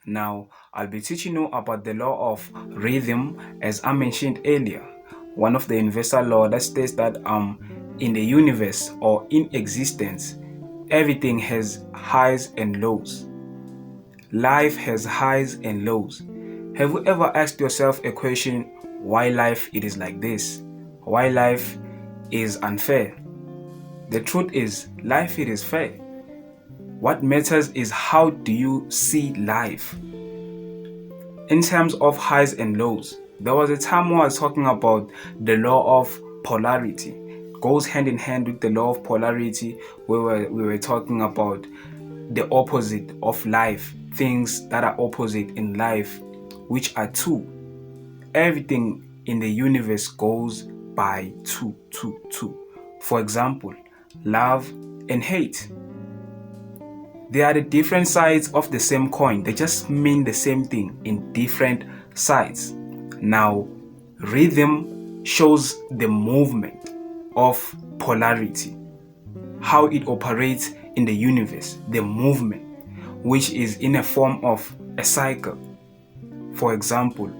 Now, I'll be teaching you about the law of rhythm as I mentioned earlier. One of the universal law that states that in the universe or in existence, everything has highs and lows. Life has highs and lows. Have you ever asked yourself a question, why life it is like this? Why life is unfair? The truth is, life it is fair. What matters is how do you see life? In terms of highs and lows, there was a time when I was talking about the law of polarity. Goes hand in hand with the law of polarity, where we were talking about the opposite of life, things that are opposite in life, which are two. Everything in the universe goes by two. For example, love and hate. They are the different sides of the same coin. They just mean the same thing in different sides. Now, rhythm shows the movement of polarity, how it operates in the universe, the movement, which is in a form of a cycle. For example,